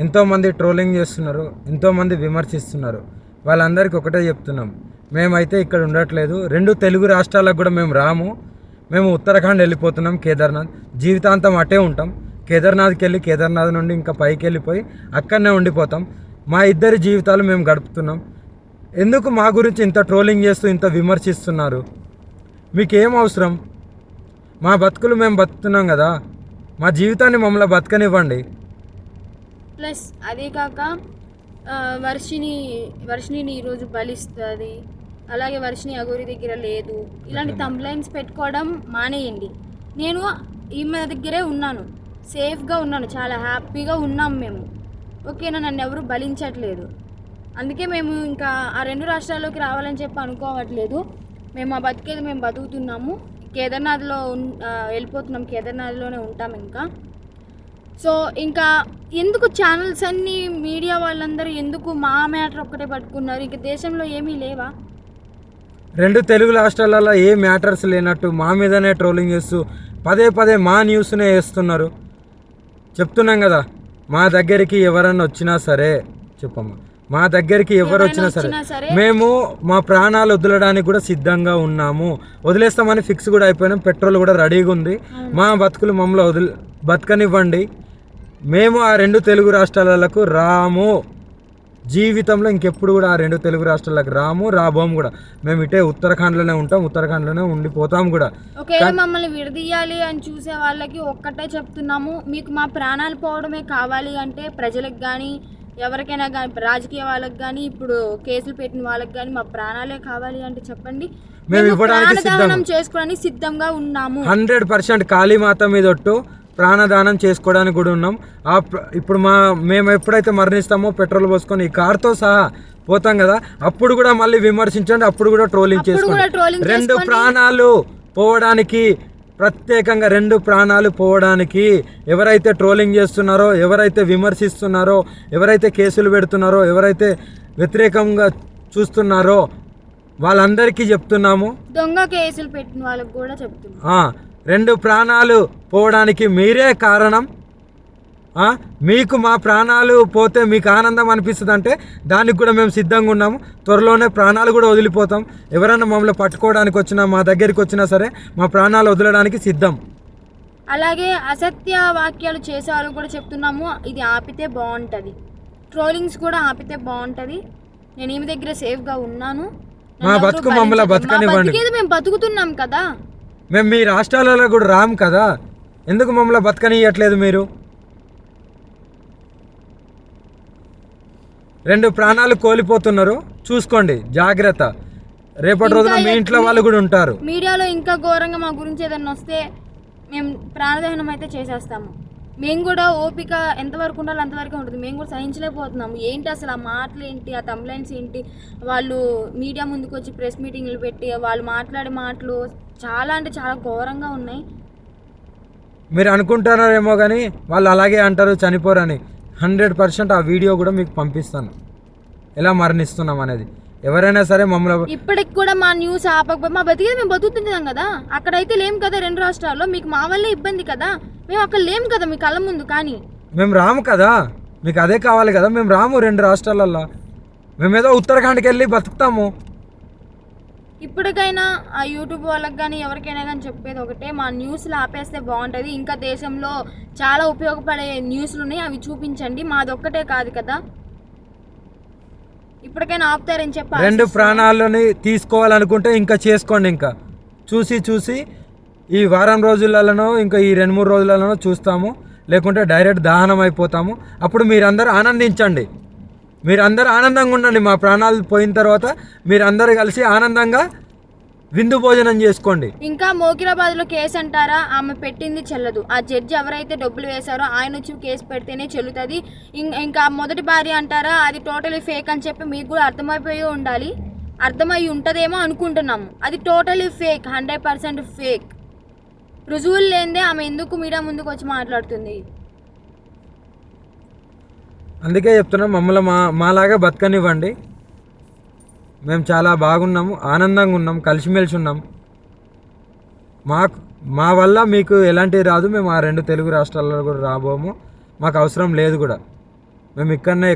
ఎంతోమంది ట్రోలింగ్ చేస్తున్నారు, ఎంతోమంది విమర్శిస్తున్నారు. వాళ్ళందరికీ ఒకటే చెప్తున్నాం, మేమైతే ఇక్కడ ఉండట్లేదు. 2 తెలుగు రాష్ట్రాలకు కూడా మేము రాము. మేము ఉత్తరాఖండ్ వెళ్ళిపోతున్నాం, కేదార్నాథ్. జీవితాంతం అటే ఉంటాం. కేదార్నాథ్కి వెళ్ళి కేదార్నాథ్ నుండి ఇంకా పైకి వెళ్ళిపోయి అక్కడనే ఉండిపోతాం. మా ఇద్దరి జీవితాలు మేము గడుపుతున్నాం. ఎందుకు మా గురించి ఇంత ట్రోలింగ్ చేస్తూ ఇంత విమర్శిస్తున్నారు? మీకేం అవసరం? మా బతుకులు మేము బతుకుతున్నాం కదా, మా జీవితాన్ని మమ్మల్ని బతకనివ్వండి. ప్లస్ అదే కాక వర్షిని ఈరోజు బలిస్తుంది, అలాగే వర్షిని అఘోరి దగ్గర లేదు, ఇలాంటి తంబ్లైన్స్ పెట్టుకోవడం మానేయండి. నేను ఈమె దగ్గరే ఉన్నాను, సేఫ్గా ఉన్నాను, చాలా హ్యాపీగా ఉన్నాం మేము. ఓకేనా? నన్ను ఎవరు బలించట్లేదు. అందుకే మేము ఇంకా ఆ 2 రాష్ట్రాల్లోకి రావాలని చెప్పి అనుకోవట్లేదు. మేము ఆ బతికేది మేము బతుకుతున్నాము. కేదార్నాథ్లో వెళ్ళిపోతున్నాం, కేదార్నాథ్లోనే ఉంటాం ఇంకా. సో ఇంకా ఎందుకు ఛానల్స్ అన్నీ, మీడియా వాళ్ళందరూ ఎందుకు మా మ్యాటర్ ఒక్కటే పట్టుకున్నారు? ఇంక దేశంలో ఏమీ లేవా? 2 తెలుగు రాష్ట్రాలలో ఏ మ్యాటర్స్ లేనట్టు మా మీదనే ట్రోలింగ్ చేస్తూ పదే పదే మా న్యూస్నే వేస్తున్నారు. చెప్తున్నాం కదా, మా దగ్గరికి ఎవరన్నా వచ్చినా సరే, చెప్పమ్మా, మా దగ్గరికి ఎవరు వచ్చినా సరే మేము మా ప్రాణాలు వదలడానికి కూడా సిద్ధంగా ఉన్నాము. వదిలేస్తామని ఫిక్స్ కూడా అయిపోయినాం. పెట్రోల్ కూడా రెడీగా ఉంది. మా బతుకులు మమ్మల్ని బతకనివ్వండి. మేము ఆ 2 తెలుగు రాష్ట్రాలకు రాము. జీవితంలో ఇంకెప్పుడు కూడా ఆ 2 తెలుగు రాష్ట్రాలకు రాబోము కూడా. మేము ఇటే ఉత్తరాఖండ్లోనే ఉంటాం, ఉత్తరాఖండ్లోనే ఉండిపోతాం కూడా. ఒకవేళ మమ్మల్ని విడదీయాలి అని చూసే వాళ్ళకి ఒక్కటే చెప్తున్నాము, మీకు మా ప్రాణాలు పోవడమే కావాలి అంటే ప్రజలకు కానీ ఎవరికైనా కానీ, రాజకీయ వాళ్ళకి కానీ, ఇప్పుడు కేసులు పెట్టిన వాళ్ళకి కానీ మా ప్రాణాలే కావాలి అంటే చెప్పండి, మేము ఇవ్వడానికి చేసుకోవడానికి సిద్ధంగా ఉన్నాము. 100% కాళీమాత మీద ఒట్టు ప్రాణదానం చేసుకోవడానికి కూడా ఉన్నాం. ఇప్పుడు మేము ఎప్పుడైతే మరణిస్తామో పెట్రోల్ పోసుకొని ఈ కార్తో సహా పోతాం కదా, అప్పుడు కూడా మళ్ళీ విమర్శించండి, అప్పుడు కూడా ట్రోలింగ్ చేసుకోండి. 2 ప్రాణాలు పోవడానికి, ప్రత్యేకంగా 2 ప్రాణాలు పోవడానికి ఎవరైతే ట్రోలింగ్ చేస్తున్నారో, ఎవరైతే విమర్శిస్తున్నారో, ఎవరైతే కేసులు పెడుతున్నారో, ఎవరైతే వ్యతిరేకంగా చూస్తున్నారో వాళ్ళందరికీ చెప్తున్నాము. దొంగ కేసులు పెట్టిన వాళ్ళకి కూడా చెప్తున్నాము, 2 ప్రాణాలు పోవడానికి మీరే కారణం. మీకు మా ప్రాణాలు పోతే మీకు ఆనందం అనిపిస్తుంది అంటే దానికి కూడా మేము సిద్ధంగా ఉన్నాము. త్వరలోనే ప్రాణాలు కూడా వదిలిపోతాం. ఎవరైనా మమ్మల్ని పట్టుకోవడానికి వచ్చినా, మా దగ్గరికి వచ్చినా సరే మా ప్రాణాలు వదలడానికి సిద్ధం. అలాగే అసత్య వాక్యాలు చేసే వాళ్ళు కూడా చెప్తున్నాము, ఇది ఆపితే బాగుంటుంది. ట్రోలింగ్స్ కూడా ఆపితే బాగుంటుంది. నేను ఈమె దగ్గర సేఫ్గా ఉన్నాను, మా బతుకు మమ్మల్ని బతకనివ్వండి. మేము బతుకుతున్నాం కదా, మేము మీ రాష్ట్రాలలో కూడా రాము కదా, ఎందుకు మమ్మల్ని బతకనియట్లేదు మీరు? 2 ప్రాణాలు కోల్పోతున్నారు, చూసుకోండి, జాగ్రత్త. రేపటి రోజున మీ ఇంట్లో వాళ్ళు కూడా ఉంటారు. మీడియాలో ఇంకా ఘోరంగా మా గురించి ఏదన్నా వస్తే మేము ప్రాణదహనం అయితే చేసేస్తాము. మేము కూడా ఓపిక ఎంతవరకు ఉండాలో అంతవరకు ఉంటుంది. మేము కూడా సహించలేకపోతున్నాము. ఏంటి అసలు ఆ మాటలు ఏంటి, ఆ తంబ్లైన్స్ ఏంటి, వాళ్ళు మీడియా ముందుకు వచ్చి ప్రెస్ మీటింగ్లు పెట్టి వాళ్ళు మాట్లాడే మాటలు చాలా అంటే చాలా ఘోరంగా ఉన్నాయి. మీరు అనుకుంటున్నారేమో కానీ వాళ్ళు అలాగే అంటారు, చనిపోరని. 100% ఆ వీడియో కూడా మీకు పంపిస్తాను, ఎలా మరణిస్తున్నాం అనేది. ఎవరైనా సరే మమ్మల్ని ఇప్పటికి కూడా మా న్యూస్ ఆపకపోతే మా బతికేది మేము బతుకుతున్నాం కదా. అక్కడైతే లేం కదా 2 రాష్ట్రాల్లో, మీకు మా వల్లే ఇబ్బంది కదా. మేము అక్కడ లేం కదా మీ కళ్ళ ముందు, కానీ మేము రాము కదా, మీకు అదే కావాలి కదా. మేము రాము 2 రాష్ట్రాలల్లో, మేమేదో ఉత్తరాఖండ్కి వెళ్ళి బతుకుతాము. ఇప్పటికైనా ఆ యూట్యూబ్ వాళ్ళకి కానీ ఎవరికైనా కానీ చెప్పేది ఒకటే, మా న్యూస్లు ఆపేస్తే బాగుంటుంది. ఇంకా దేశంలో చాలా ఉపయోగపడే న్యూస్లు ఉన్నాయి, అవి చూపించండి. మాదొక్కటే కాదు కదా, ఇప్పటికైనా ఆపుతారని చెప్పి. 2 ప్రాణాలని తీసుకోవాలనుకుంటే ఇంకా చేసుకోండి. ఇంకా చూసి ఈ వారం రోజులలోనో ఇంకా ఈ 2-3 రోజులలోనో చూస్తాము, లేకుంటే డైరెక్ట్ దహనం అయిపోతాము. అప్పుడు మీరందరూ ఆనందించండి, మీరందరూ ఆనందంగా ఉండండి. మా ప్రాణాలు పోయిన తర్వాత మీరందరూ కలిసి ఆనందంగా విందు భోజనం చేసుకోండి. ఇంకా మోకిరాబాద్లో కేసు అంటారా, ఆమె పెట్టింది చెల్లదు. ఆ జడ్జి ఎవరైతే డబ్బులు వేశారో ఆయన వచ్చి కేసు పెడితేనే చెల్లుతుంది. ఇంకా మొదటి భార్య అంటారా, అది టోటలీ ఫేక్ అని చెప్పి మీకు కూడా అర్థమైపోయి ఉండాలి. అర్థమై ఉంటుందేమో అనుకుంటున్నాము. అది టోటలీ ఫేక్, 100% ఫేక్. రుజువులు లేనిదే ఆమె ఎందుకు మీడియా ముందుకు వచ్చి మాట్లాడుతుంది? అందుకే చెప్తున్నాం, మమ్మల్ని మాలాగా బతకనివ్వండి. మేము చాలా బాగున్నాము, ఆనందంగా ఉన్నాం, కలిసిమెలిసి ఉన్నాం. మా వల్ల మీకు ఎలాంటివి రాదు. మేము ఆ 2 తెలుగు రాష్ట్రాల్లో కూడా రాబోము, మాకు అవసరం లేదు కూడా. మేము ఇక్కడనే